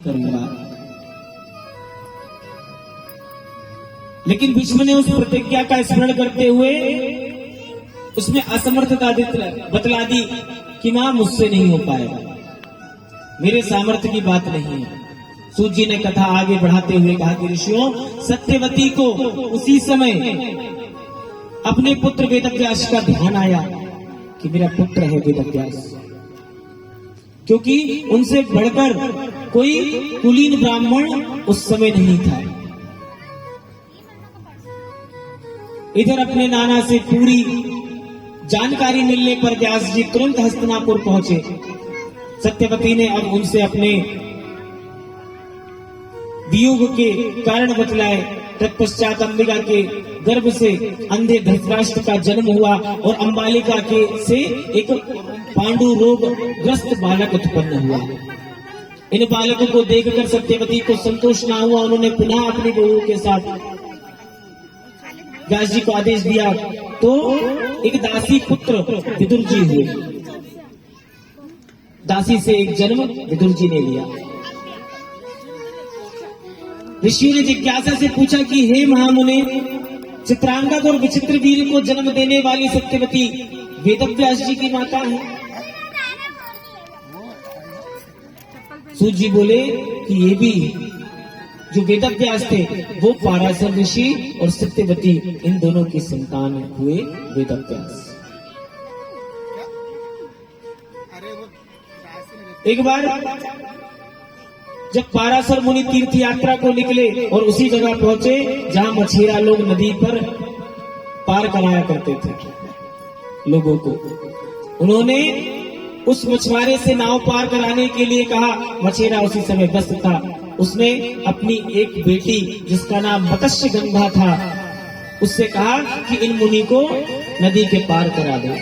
करूंगा। लेकिन भीष्म ने उस प्रतिज्ञा का स्मरण करते हुए उसमें असमर्थता बतला दी कि मां मुझसे नहीं हो पाएगा, मेरे सामर्थ्य की बात नहीं है। सूत जी ने कथा आगे बढ़ाते हुए कहा कि ऋषियों, सत्यवती को उसी समय अपने पुत्र वेदव्यास का ध्यान आया कि मेरा पुत्र है वेदव्यास, क्योंकि उनसे बढ़कर कोई कुलीन ब्राह्मण उस समय नहीं था। इधर अपने नाना से पूरी जानकारी मिलने पर व्यास जी तुरंत हस्तिनापुर पहुंचे। सत्यवती ने अब उनसे अपने वियोग के कारण बतलाए। तत्पश्चात अंबिका के गर्भ से अंधे धृतराष्ट्र का जन्म हुआ और अंबालिका के से एक पांडु रोग ग्रस्त बालक उत्पन्न हुआ। इन बालकों को देखकर सत्यवती को संतोष न हुआ। उन्होंने पुनः अपनी बहू के साथ व्यास जी को आदेश दिया तो एक दासी पुत्र विदुर जी हुए। दासी से एक जन्म विदुर जी ने लिया। ऋषियों ने जिज्ञासा से पूछा कि हे महामुने, चित्रांगद और विचित्र वीर को जन्म देने वाली सत्यवती वेदव्यास जी की माता है। सूत जी बोले कि ये भी जो वेदव्यास थे वो पाराशर ऋषि और सत्यवती इन दोनों की संतान हुए वेदव्यास। एक बार जब पाराशर मुनि तीर्थ यात्रा को निकले और उसी जगह पहुंचे जहां मछेरा लोग नदी पर पार कराया करते थे लोगों को, उन्होंने उस मछुआरे से नाव पार कराने के लिए कहा। मछेरा उसी समय व्यस्त था। उसने अपनी एक बेटी जिसका नाम मत्स्य गंधा था उससे कहा कि इन मुनि को नदी के पार करा दो।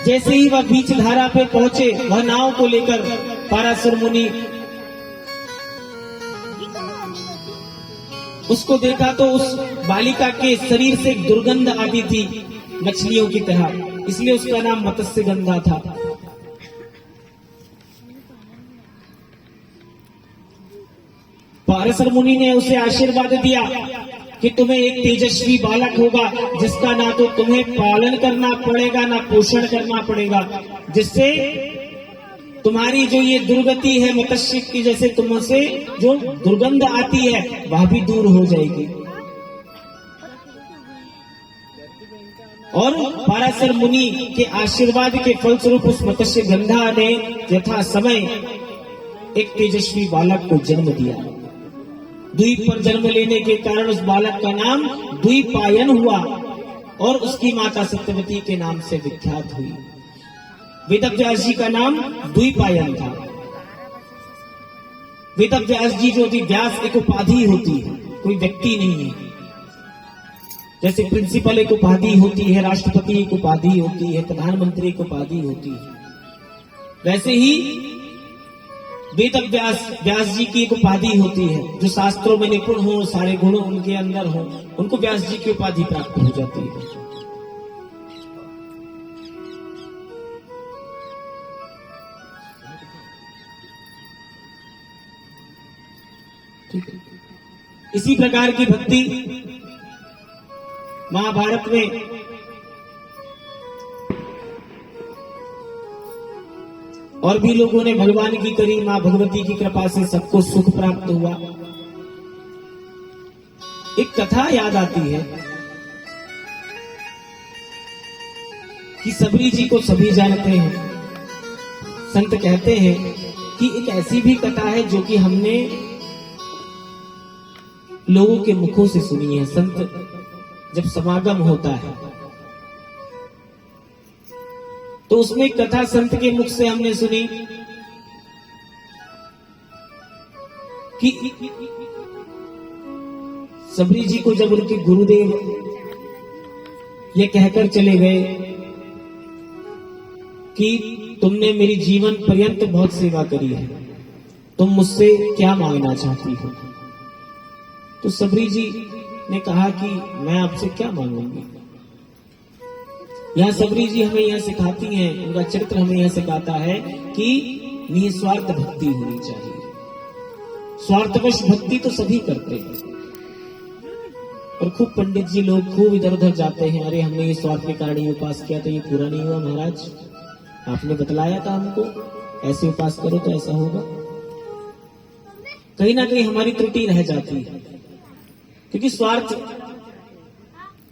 जैसे ही वह बीच धारा पे पहुंचे, वह नाव को लेकर पाराशर मुनि उसको देखा तो उस बालिका के शरीर से एक दुर्गंध आती थी मछलियों की तरह, इसलिए उसका नाम मत्स्य गंधा था। पाराशर मुनि ने उसे आशीर्वाद दिया कि तुम्हें एक तेजस्वी बालक होगा जिसका ना तो तुम्हें पालन करना पड़ेगा ना पोषण करना पड़ेगा, जिससे तुम्हारी जो ये दुर्गति है मत्स्य की, जैसे तुमसे जो दुर्गंध आती है वह भी दूर हो जाएगी। और पाराशर मुनि के आशीर्वाद के फलस्वरूप उस मत्स्य गंधा ने यथा समय एक तेजस्वी बालक को जन्म दिया। द्वीप पर जन्म लेने के कारण उस बालक का नाम द्वीपायन हुआ और उसकी माता सत्यवती के नाम से विख्यात हुई। वेदव्यास जी का नाम द्वीपायन था। वेदव्यास जी जो थी, व्यास एक उपाधि होती है, कोई व्यक्ति नहीं है। जैसे प्रिंसिपल एक उपाधि होती है, राष्ट्रपति एक उपाधि होती है, प्रधानमंत्री एक उपाधि होती है, वैसे ही व्यास जी की एक उपाधि होती है। जो शास्त्रों में निपुण हो, सारे गुण उनके अंदर हो, उनको व्यास जी की उपाधि प्राप्त हो जाती है। ठीक है। इसी प्रकार की भक्ति महाभारत में और भी लोगों ने भगवान की करी। मां भगवती की कृपा से सबको सुख प्राप्त हुआ। एक कथा याद आती है कि सबरी जी को सभी जानते हैं। संत कहते हैं कि एक ऐसी भी कथा है जो कि हमने लोगों के मुखों से सुनी है। संत जब समागम होता है तो उसमें एक कथा संत के मुख से हमने सुनी कि सबरी जी को जब उनके गुरुदेव ये कहकर चले गए कि तुमने मेरी जीवन पर्यंत बहुत सेवा करी है, तुम मुझसे क्या मांगना चाहती हो। तो सबरी जी ने कहा कि मैं आपसे क्या मांगूंगी। यहाँ सबरी जी हमें यह सिखाती हैं, उनका चरित्र हमें यह सिखाता है कि निस्वार्थ भक्ति होनी चाहिए। स्वार्थवश भक्ति तो सभी करते हैं, और खूब पंडित जी लोग खूब इधर उधर जाते हैं, अरे हमने ये स्वार्थ के कारण ये उपास किया था, ये पूरा नहीं हुआ महाराज, आपने बतलाया था हमको ऐसे उपास करो तो ऐसा होगा। कहीं ना कहीं हमारी त्रुटि रह जाती है, क्योंकि स्वार्थ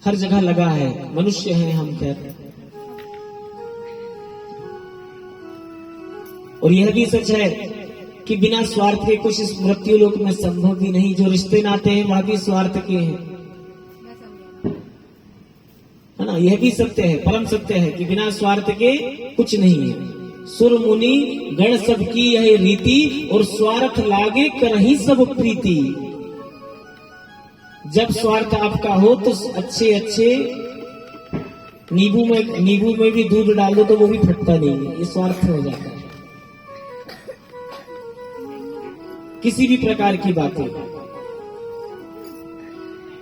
हर जगह लगा है, मनुष्य हैं हम खैर। और यह भी सच है कि बिना स्वार्थ के कुछ इस मृत्यु लोक में संभव भी नहीं। जो रिश्ते नाते हैं वह भी स्वार्थ के हैं, है ना। यह भी सत्य है, परम सत्य है कि बिना स्वार्थ के कुछ नहीं है। सुर मुनि गण सब की यह रीति, और स्वार्थ लागे करही सब प्रीति। जब स्वार्थ आपका हो तो अच्छे अच्छे नींबू में भी दूध डाल दो तो वो भी फटता नहीं है, ये स्वार्थ हो जाता है। किसी भी प्रकार की बातें,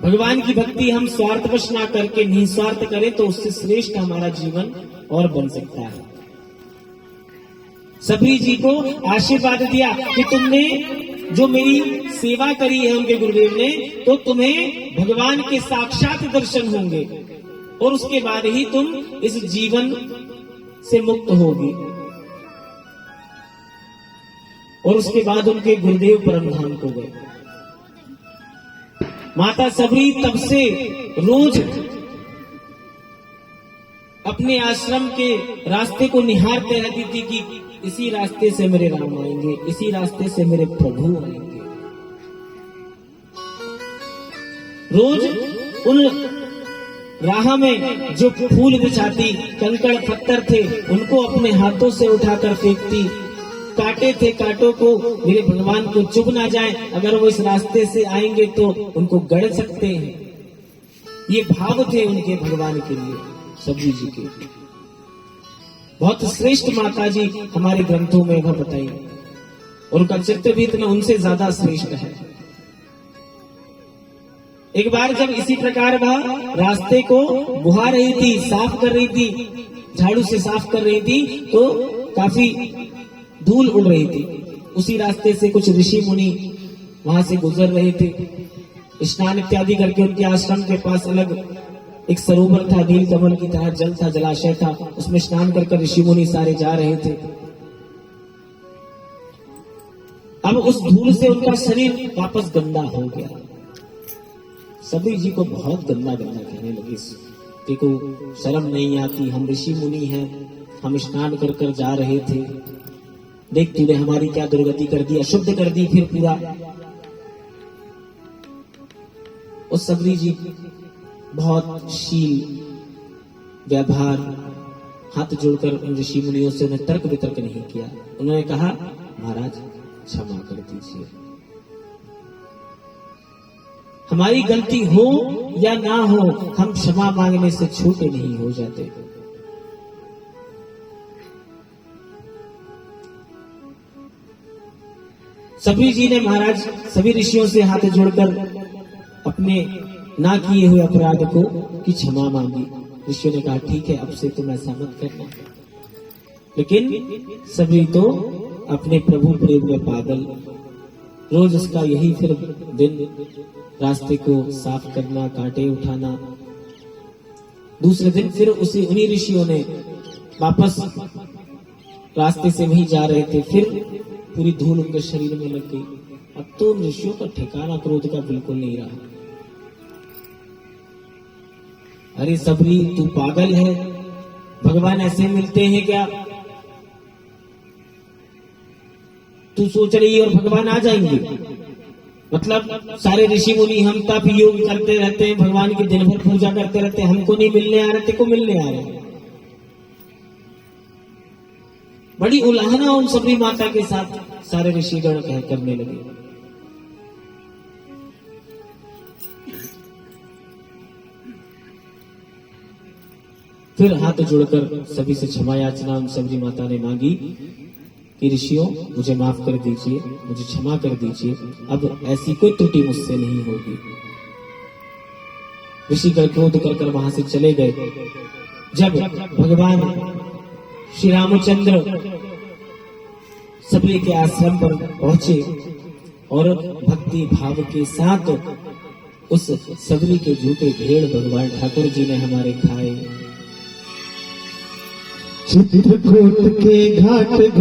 भगवान की भक्ति हम स्वार्थवश ना करके निस्वार्थ करें तो उससे श्रेष्ठ हमारा जीवन और बन सकता है। सबरी जी को आशीर्वाद दिया कि तुमने जो मेरी सेवा करी है उनके गुरुदेव ने, तो तुम्हें भगवान के साक्षात दर्शन होंगे और उसके बाद ही तुम इस जीवन से मुक्त होगी। और उसके बाद उनके गुरुदेव परमधाम को गए। माता सबरी तब से रोज अपने आश्रम के रास्ते को निहारते रहती थी कि इसी रास्ते से मेरे राम आएंगे, इसी रास्ते से मेरे प्रभु आएंगे। रोज उन राह में जो फूल बिछाती, कंकड़ पत्थर थे उनको अपने हाथों से उठाकर फेंकती। कांटे थे, कांटों को मेरे भगवान को चुभ ना जाए, अगर वो इस रास्ते से आएंगे तो उनको गड़ सकते हैं। ये भाव थे उनके भगवान के लिए, सबरी जी के। बहुत श्रेष्ठ माता जी हमारे ग्रंथों में वह बताई, और उनका चित्र भी इतना उनसे ज्यादा श्रेष्ठ है। एक बार जब इसी प्रकार वह रास्ते को बुहा रही थी, साफ कर रही थी, झाड़ू से साफ कर रही थी, तो काफी धूल उड़ रही थी। उसी रास्ते से कुछ ऋषि मुनि वहां से गुजर रहे थे। स्नान इत्यादि करके उनके आश्रम के पास अलग एक सरोवर था, नील कमल की तरह जल था, जलाशय था, उसमें स्नान कर ऋषि मुनि सारे जा रहे थे। अब उस धूल से उनका शरीर वापस गंदा हो गया। सबरी जी को बहुत गंदा गंदा कहने लगी, देखो शर्म नहीं आती, हम ऋषि मुनि हैं, हम स्नान कर जा रहे थे, देख तूने हमारी क्या दुर्गति कर दी, अशुद्ध कर दी फिर पूरा। उस सबरी जी बहुत शील व्यवहार हाथ जोड़कर उन ऋषि मुनियों से उन्हें तर्क वितर्क नहीं किया। उन्होंने कहा, महाराज क्षमा कर दीजिए, हमारी गलती हो या ना हो, हम क्षमा मांगने से छोटे नहीं हो जाते। सबरी जी ने महाराज सभी ऋषियों से हाथ जोड़कर अपने ना किए हुए अपराध को की क्षमा मांगी। ऋषियों ने कहा, ठीक है, अब से तुम ऐसा मत करना। लेकिन सबरी तो अपने प्रभु प्रेम में पागल, रोज उसका यही फिर दिन, रास्ते को साफ करना, कांटे उठाना। दूसरे दिन फिर उन्हीं ऋषियों ने वापस रास्ते से वहीं जा रहे थे, फिर पूरी धूल उनके शरीर में लग गई। अब तो उन ऋषियों का ठिकाना क्रोध का बिल्कुल नहीं रहा। अरे सबरी, तू पागल है, भगवान ऐसे मिलते हैं क्या? तू सोच रही है और भगवान आ जाएंगे? मतलब सारे ऋषि मुनि हम तप योग करते रहते हैं, भगवान की दिन भर पूजा करते रहते हैं, हमको नहीं मिलने आ रहे, तेको मिलने आ रहे। बड़ी उलाहना उन सबरी माता के साथ सारे ऋषिगण कह करने लगे। फिर हाथ जोड़कर सभी से क्षमा याचना उन सबरी माता ने मांगी कि ऋषियों, मुझे माफ कर दीजिए, मुझे क्षमा कर दीजिए, अब ऐसी कोई त्रुटि मुझसे नहीं होगी। ऋषिगण क्रोध कर वहां से चले गए। जब भगवान श्री रामचंद्र सबरी के आश्रम पर पहुंचे और भक्ति भाव के साथ उस सबरी के झूठे भेड़ भगवान ठाकुर जी ने हमारे खाए। चित्रकूट के घाट घाट